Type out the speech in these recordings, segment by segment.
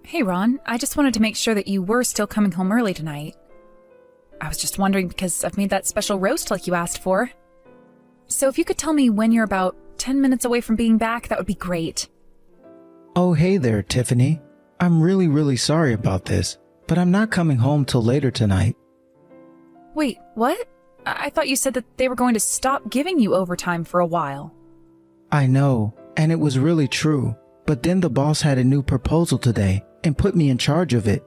Hey Ron, I just wanted to make sure that you were still coming home early tonight. I was just wondering because I've made that special roast like you asked for. So if you could tell me when you're about 10 minutes away from being back, that would be great. Oh, hey there, Tiffany. I'm really sorry about this, but I'm not coming home till later tonight. Wait, what? I thought you said that they were going to stop giving you overtime for a while. I know, and it was really true, but then the boss had a new proposal today and put me in charge of it.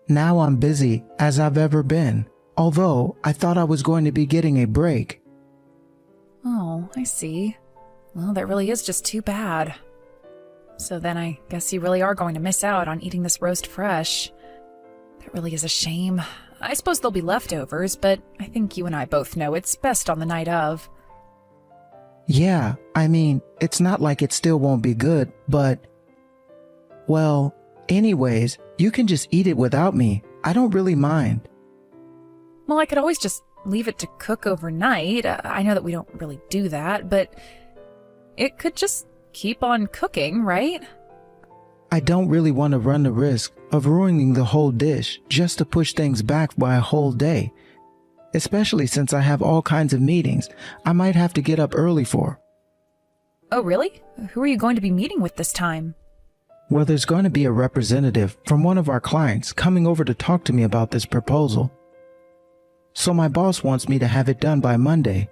Now I'm busy as I've ever been, although I thought I was going to be getting a break. Oh, I see. Well, that really is just too bad. So then I guess you really are going to miss out on eating this roast fresh. That really is a shame. I suppose there'll be leftovers, but I think you and I both know it's best on the night of. Yeah, I mean, it's not like it still won't be good, but... Well, anyways, you can just eat it without me. I don't really mind. Well, I could always just leave it to cook overnight. I know that we don't really do that, but it could just keep on cooking, right? I don't really want to run the risk of ruining the whole dish just to push things back by a whole day. Especially since I have all kinds of meetings I might have to get up early for. Oh, really? Who are you going to be meeting with this time? Well, there's going to be a representative from one of our clients coming over to talk to me about this proposal. So my boss wants me to have it done by Monday.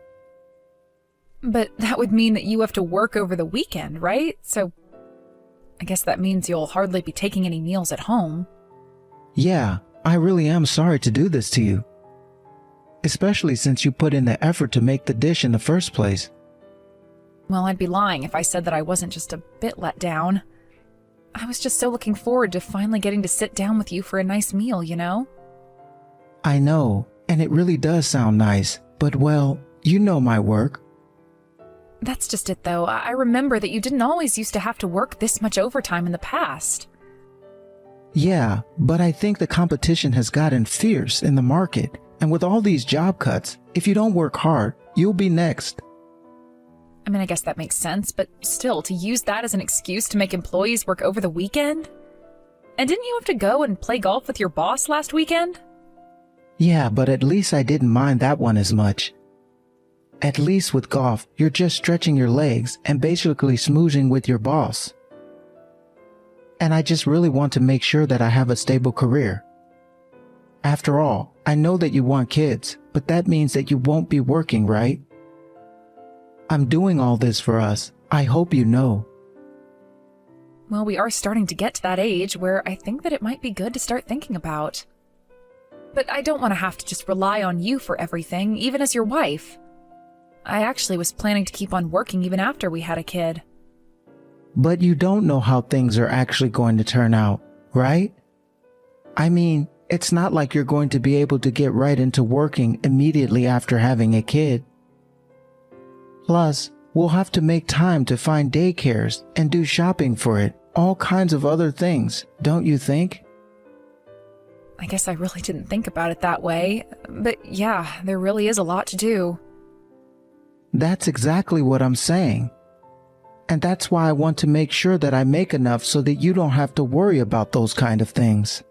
But that would mean that you have to work over the weekend, right? So I guess that means you'll hardly be taking any meals at home. Yeah, I really am sorry to do this to you. Especially since you put in the effort to make the dish in the first place. Well, I'd be lying if I said that I wasn't just a bit let down. I was just so looking forward to finally getting to sit down with you for a nice meal, you know? I know, and it really does sound nice, but well, you know my work. That's just it, though. I remember that you didn't always used to have to work this much overtime in the past. Yeah, but I think the competition has gotten fierce in the market, and with all these job cuts, if you don't work hard, you'll be next. I mean, I guess that makes sense, but still, to use that as an excuse to make employees work over the weekend? And didn't you have to go and play golf with your boss last weekend? Yeah, but at least I didn't mind that one as much. At least with golf, you're just stretching your legs and basically smoozing with your boss. And I just really want to make sure that I have a stable career. After all, I know that you want kids, but that means that you won't be working, right? I'm doing all this for us. I hope you know. Well, we are starting to get to that age where I think that it might be good to start thinking about. But I don't want to have to just rely on you for everything, even as your wife. I actually was planning to keep on working even after we had a kid. But you don't know how things are actually going to turn out, right? I mean, it's not like you're going to be able to get right into working immediately after having a kid. Plus, we'll have to make time to find daycares and do shopping for it, all kinds of other things, don't you think? I guess I really didn't think about it that way, but yeah, there really is a lot to do. That's exactly what I'm saying. And that's why I want to make sure that I make enough so that you don't have to worry about those kind of things.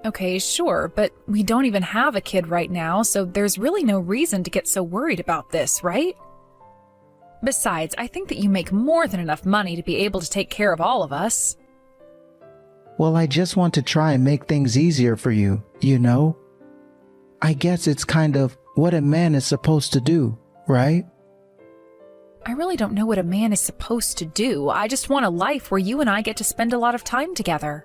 Okay, sure, but we don't even have a kid right now, so there's really no reason to get so worried about this, right? Besides, I think that you make more than enough money to be able to take care of all of us. Well, I just want to try and make things easier for you, you know? I guess it's kind of what a man is supposed to do, right? I really don't know what a man is supposed to do. I just want a life where you and I get to spend a lot of time together.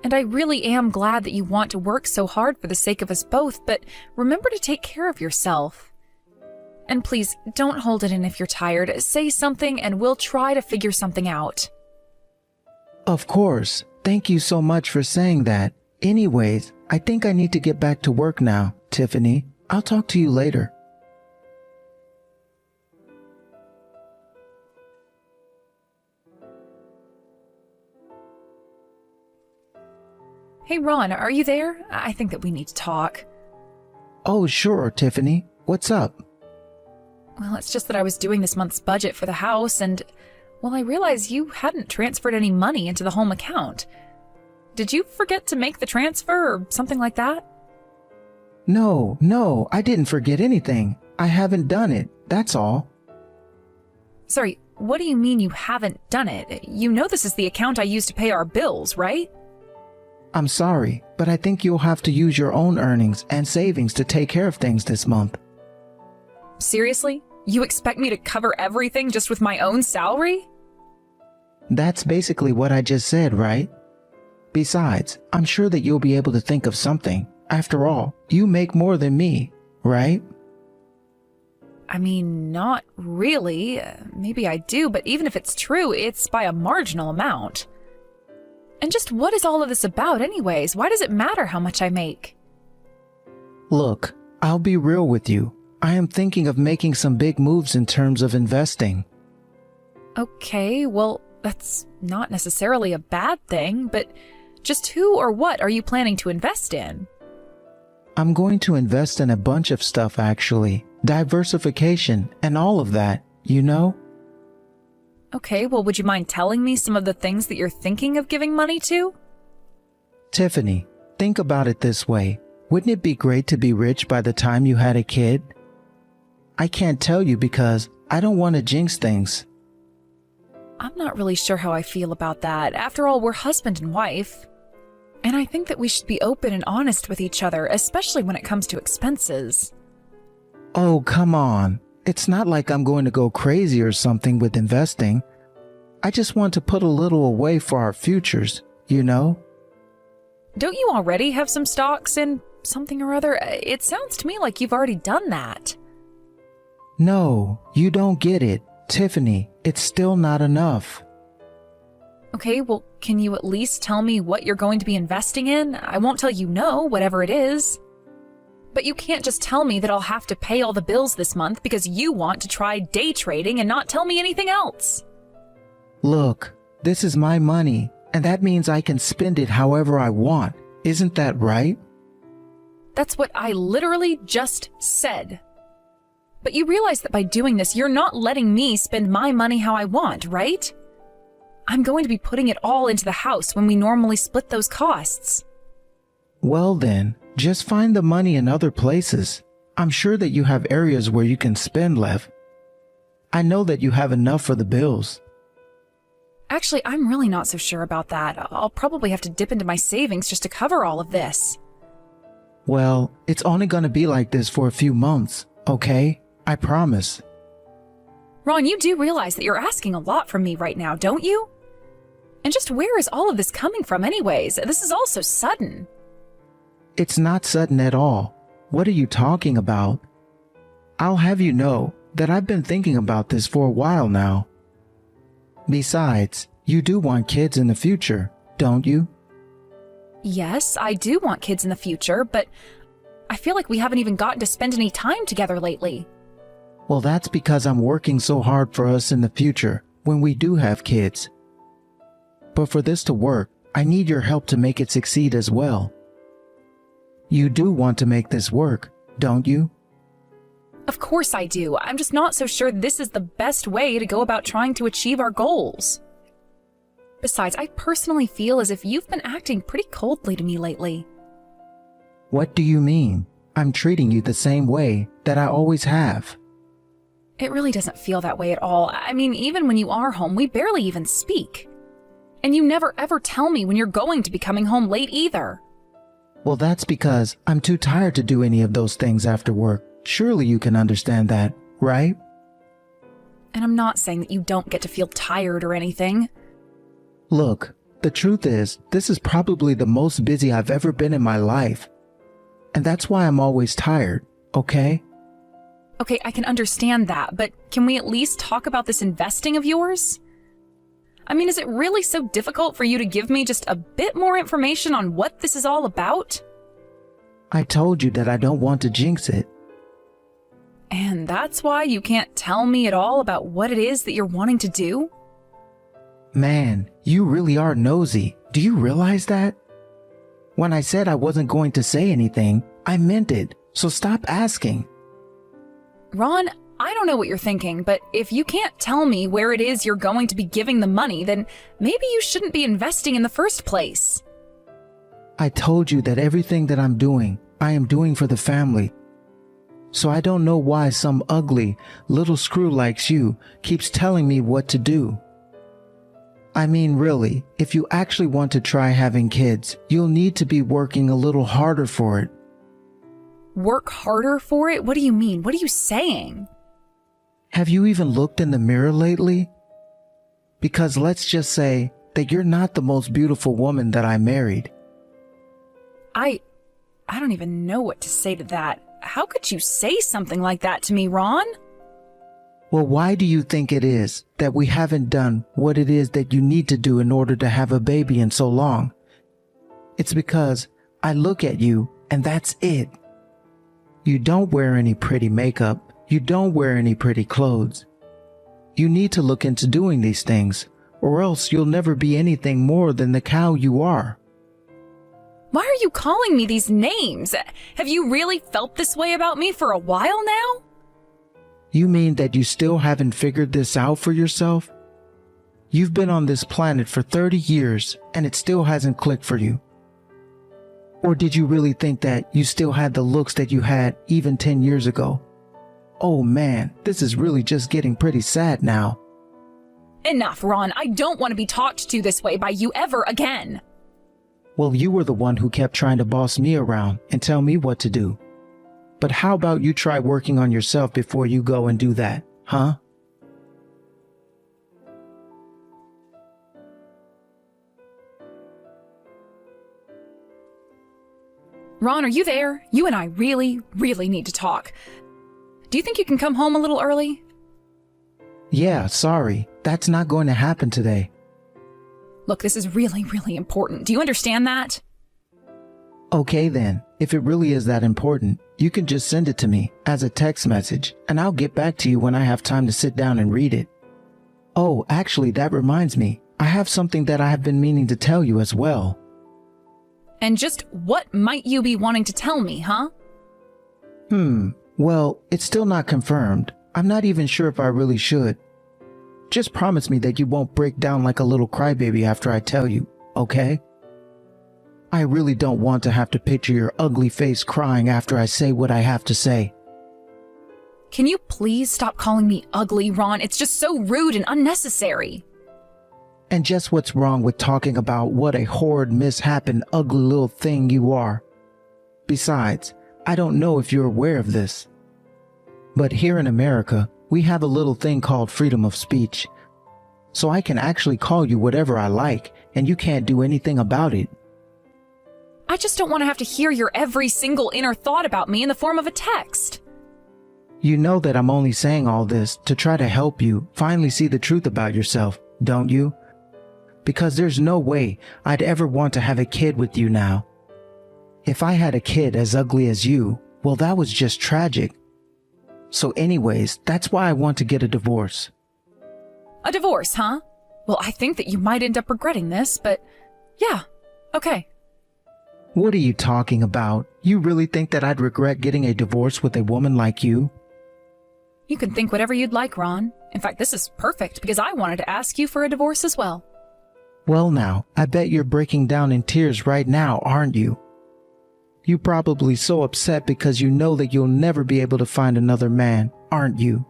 And I really am glad that you want to work so hard for the sake of us both, but remember to take care of yourself. And please, don't hold it in if you're tired. Say something and we'll try to figure something out. Of course. Thank you so much for saying that. Anyways, I think I need to get back to work now, Tiffany. I'll talk to you later. Hey Ron, are you there? I think that we need to talk. Oh, sure, Tiffany. What's up? Well, it's just that I was doing this month's budget for the house, and, Well, I realized you hadn't transferred any money into the home account. Did you forget to make the transfer or something like that? No, I didn't forget anything. I haven't done it, that's all. Sorry, what do you mean you haven't done it? You know this is the account I use to pay our bills, right? I'm sorry, but I think you'll have to use your own earnings and savings to take care of things this month. Seriously? You expect me to cover everything just with my own salary? That's basically what I just said, right? Besides, I'm sure that you'll be able to think of something. After all, you make more than me, right? I mean, not really. Maybe I do, but even if it's true, it's by a marginal amount. And just what is all of this about anyways? Why does it matter how much I make? Look, I'll be real with you. I am thinking of making some big moves in terms of investing. Okay, well, that's not necessarily a bad thing, but just who or what are you planning to invest in? I'm going to invest in a bunch of stuff actually. Diversification and all of that, you know? Okay, well, would you mind telling me some of the things that you're thinking of giving money to? Tiffany, think about it this way. Wouldn't it be great to be rich by the time you had a kid? I can't tell you because I don't want to jinx things. I'm not really sure how I feel about that. After all, we're husband and wife. And I think that we should be open and honest with each other, especially when it comes to expenses. Oh, come on. It's not like I'm going to go crazy or something with investing. I just want to put a little away for our futures, you know? Don't you already have some stocks in something or other? It sounds to me like you've already done that. No, you don't get it. Tiffany, it's still not enough. Okay, well, can you at least tell me what you're going to be investing in? I won't tell you no, whatever it is. But you can't just tell me that I'll have to pay all the bills this month because you want to try day trading and not tell me anything else. Look, this is my money, and that means I can spend it however I want. Isn't that right? That's what I literally just said. But you realize that by doing this, you're not letting me spend my money how I want, right? I'm going to be putting it all into the house when we normally split those costs. Well then, just find the money in other places. I'm sure that you have areas where you can spend, Lev. I know that you have enough for the bills. Actually, I'm really not so sure about that. I'll probably have to dip into my savings just to cover all of this. Well, it's only gonna be like this for a few months, okay? I promise. Ron, you do realize that you're asking a lot from me right now, don't you? And just where is all of this coming from anyways? This is all so sudden. It's not sudden at all. What are you talking about? I'll have you know that I've been thinking about this for a while now. Besides, you do want kids in the future, don't you? Yes, I do want kids in the future, but I feel like we haven't even gotten to spend any time together lately. Well, that's because I'm working so hard for us in the future when we do have kids. But for this to work, I need your help to make it succeed as well. You do want to make this work, don't you? Of course I do. I'm just not so sure this is the best way to go about trying to achieve our goals. Besides, I personally feel as if you've been acting pretty coldly to me lately. What do you mean? I'm treating you the same way that I always have. It really doesn't feel that way at all. I mean, even when you are home, we barely even speak. And you never ever tell me when you're going to be coming home late either. Well, that's because I'm too tired to do any of those things after work. Surely you can understand that, right? And I'm not saying that you don't get to feel tired or anything. Look, the truth is, this is probably the most busy I've ever been in my life. And that's why I'm always tired, okay? Okay, I can understand that, but can we at least talk about this investing of yours? I mean, is it really so difficult for you to give me just a bit more information on what this is all about? I told you that I don't want to jinx it. And that's why you can't tell me at all about what it is that you're wanting to do? Man, you really are nosy. Do you realize that? When I said I wasn't going to say anything, I meant it. So stop asking. Ron, I don't know what you're thinking, but if you can't tell me where it is you're going to be giving the money, then maybe you shouldn't be investing in the first place. I told you that everything that I'm doing, I am doing for the family. So I don't know why some ugly little screw like you keeps telling me what to do. I mean, really, if you actually want to try having kids, you'll need to be working a little harder for it. Work harder for it? What do you mean? What are you saying? Have you even looked in the mirror lately? Because let's just say that you're not the most beautiful woman that I married. I don't even know what to say to that. How could you say something like that to me, Ron? Well, why do you think it is that we haven't done what it is that you need to do in order to have a baby in so long? It's because I look at you and that's it. You don't wear any pretty makeup. You don't wear any pretty clothes. You need to look into doing these things, or else you'll never be anything more than the cow you are. Why are you calling me these names? Have you really felt this way about me for a while now? You mean that you still haven't figured this out for yourself? You've been on this planet for 30 years and it still hasn't clicked for you. Or did you really think that you still had the looks that you had even 10 years ago? Oh man, this is really just getting pretty sad now. Enough, Ron. I don't want to be talked to this way by you ever again. Well, you were the one who kept trying to boss me around and tell me what to do. But how about you try working on yourself before you go and do that, huh? Ron, are you there? You and I really, really need to talk. Do you think you can come home a little early? Yeah, sorry. That's not going to happen today. Look, this is really, really important. Do you understand that? Okay then, if it really is that important, you can just send it to me as a text message and I'll get back to you when I have time to sit down and read it. Oh, actually, that reminds me. I have something that I have been meaning to tell you as well. And just what might you be wanting to tell me, huh? Well, it's still not confirmed. I'm not even sure if I really should. Just promise me that you won't break down like a little crybaby after I tell you, okay? I really don't want to have to picture your ugly face crying after I say what I have to say. Can you please stop calling me ugly, Ron? It's just so rude and unnecessary. And just what's wrong with talking about what a horrid, misshapen, ugly little thing you are? Besides, I don't know if you're aware of this, but here in America, we have a little thing called freedom of speech. So I can actually call you whatever I like, and you can't do anything about it. I just don't want to have to hear your every single inner thought about me in the form of a text. You know that I'm only saying all this to try to help you finally see the truth about yourself, don't you? Because there's no way I'd ever want to have a kid with you now. If I had a kid as ugly as you, well, that was just tragic. So anyways, that's why I want to get a divorce. A divorce, huh? Well, I think that you might end up regretting this, but yeah, okay. What are you talking about? You really think that I'd regret getting a divorce with a woman like you? You can think whatever you'd like, Ron. In fact, this is perfect because I wanted to ask you for a divorce as well. Well now, I bet you're breaking down in tears right now, aren't you? You're probably so upset because you know that you'll never be able to find another man, aren't you?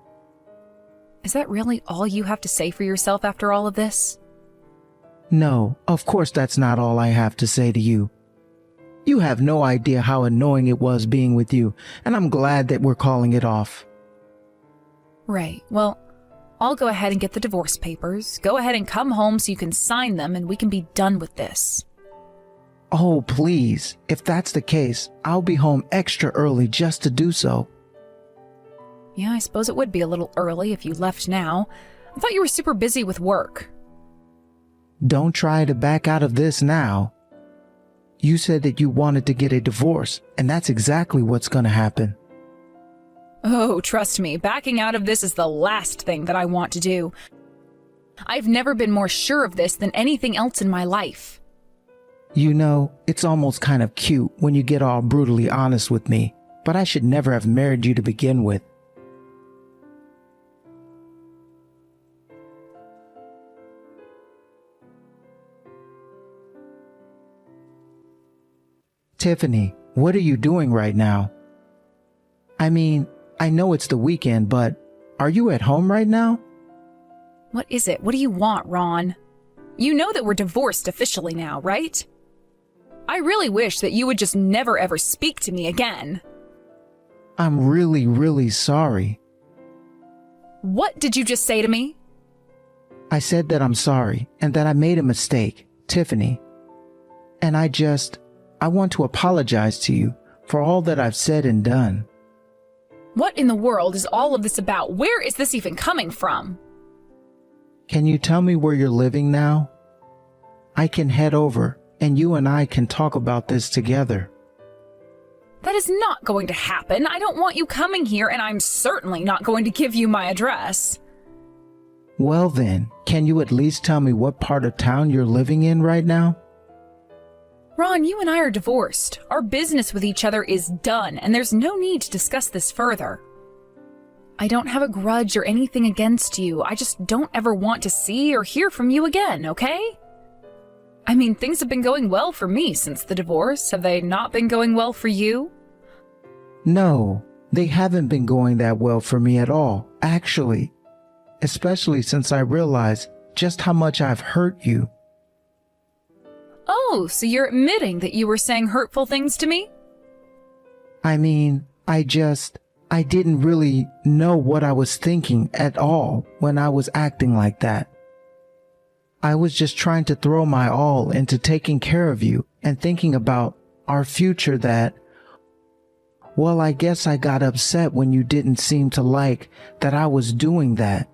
Is that really all you have to say for yourself after all of this? No, of course that's not all I have to say to you. You have no idea how annoying it was being with you, and I'm glad that we're calling it off. Right, well, I'll go ahead and get the divorce papers. Go ahead and come home so you can sign them and we can be done with this. Oh, please. If that's the case, I'll be home extra early just to do so. Yeah, I suppose it would be a little early if you left now. I thought you were super busy with work. Don't try to back out of this now. You said that you wanted to get a divorce, and that's exactly what's going to happen. Oh, trust me, backing out of this is the last thing that I want to do. I've never been more sure of this than anything else in my life. You know, it's almost kind of cute when you get all brutally honest with me, but I should never have married you to begin with. Tiffany, what are you doing right now? I mean, I know it's the weekend, but are you at home right now? What is it? What do you want, Ron? You know that we're divorced officially now, right? I really wish that you would just never ever speak to me again. I'm really, really sorry. What did you just say to me? I said that I'm sorry and that I made a mistake, Tiffany. And I want to apologize to you for all that I've said and done. What in the world is all of this about? Where is this even coming from? Can you tell me where you're living now? I can head over and you and I can talk about this together. That is not going to happen. I don't want you coming here, and I'm certainly not going to give you my address. Well then, can you at least tell me what part of town you're living in right now? Ron, you and I are divorced. Our business with each other is done, and there's no need to discuss this further. I don't have a grudge or anything against you. I just don't ever want to see or hear from you again, okay? I mean, things have been going well for me since the divorce. Have they not been going well for you? No, they haven't been going that well for me at all, actually. Especially since I realized just how much I've hurt you. Oh, so you're admitting that you were saying hurtful things to me? I mean, I didn't really know what I was thinking at all when I was acting like that. I was just trying to throw my all into taking care of you and thinking about our future well, I guess I got upset when you didn't seem to like that I was doing that.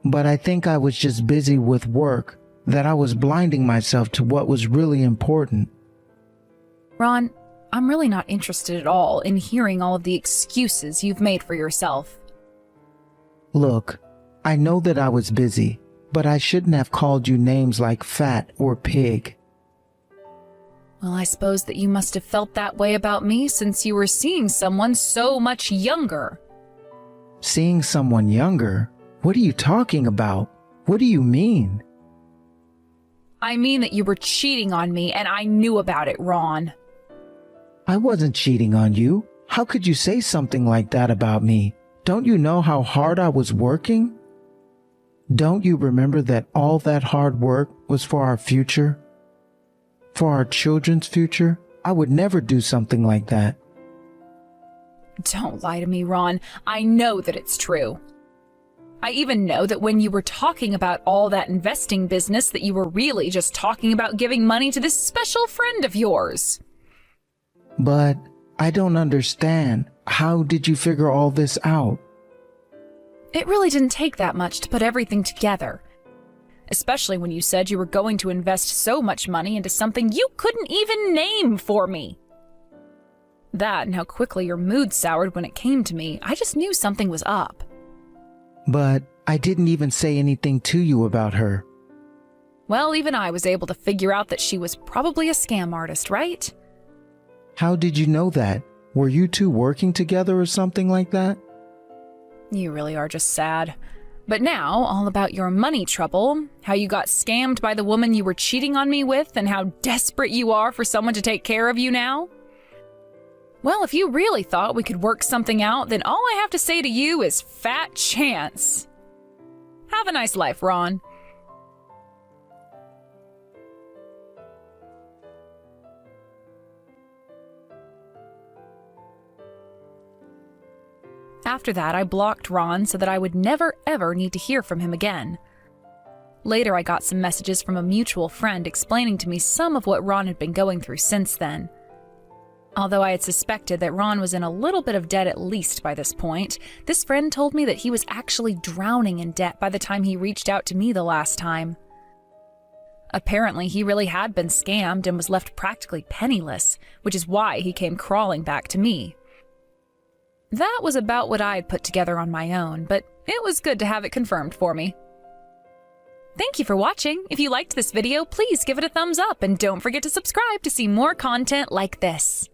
But I think I was just busy with work, that I was blinding myself to what was really important. Ron, I'm really not interested at all in hearing all of the excuses you've made for yourself. Look, I know that I was busy, but I shouldn't have called you names like fat or pig. Well, I suppose that you must have felt that way about me since you were seeing someone so much younger. Seeing someone younger? What are you talking about? What do you mean? I mean that you were cheating on me and I knew about it, Ron. I wasn't cheating on you. How could you say something like that about me? Don't you know how hard I was working? Don't you remember that all that hard work was for our future? For our children's future? I would never do something like that. Don't lie to me, Ron. I know that it's true. I even know that when you were talking about all that investing business, that you were really just talking about giving money to this special friend of yours. But I don't understand. How did you figure all this out? It really didn't take that much to put everything together. Especially when you said you were going to invest so much money into something you couldn't even name for me. That and how quickly your mood soured when it came to me, I just knew something was up. But I didn't even say anything to you about her. Well, even I was able to figure out that she was probably a scam artist, right? How did you know that? Were you two working together or something like that? You really are just sad. But now, all about your money trouble, how you got scammed by the woman you were cheating on me with, and how desperate you are for someone to take care of you now? Well, if you really thought we could work something out, then all I have to say to you is fat chance. Have a nice life, Ron. After that, I blocked Ron so that I would never ever need to hear from him again. Later, I got some messages from a mutual friend explaining to me some of what Ron had been going through since then. Although I had suspected that Ron was in a little bit of debt at least by this point, this friend told me that he was actually drowning in debt by the time he reached out to me the last time. Apparently, he really had been scammed and was left practically penniless, which is why he came crawling back to me. That was about what I had put together on my own, but it was good to have it confirmed for me. Thank you for watching. If you liked this video, please give it a thumbs up and don't forget to subscribe to see more content like this.